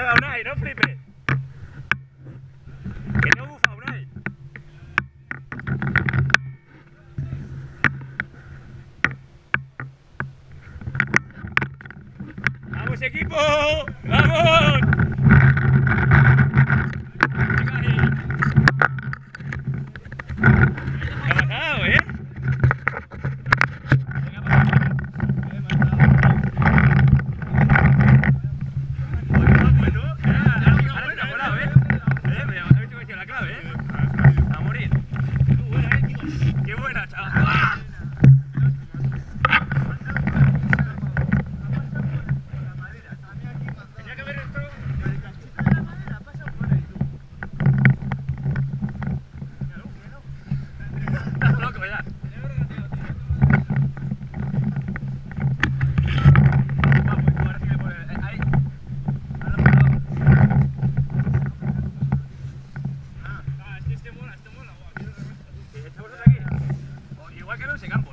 Venga, Unai, no flipes. Que no bufa, Unai. ¡Vamos, equipo! ¡Vamos! Venga ahí. ¿Qué ha pasado, eh? Venga, para. A morir. Qué buena, chaval. Tenía que haber esto. La madera pasa por ahí, tú. Estás loco ya. Vamos, tú ahora sí que pones. Ahí. Este mola, guau. ¿Echamos aquí? O igual que en ese campo.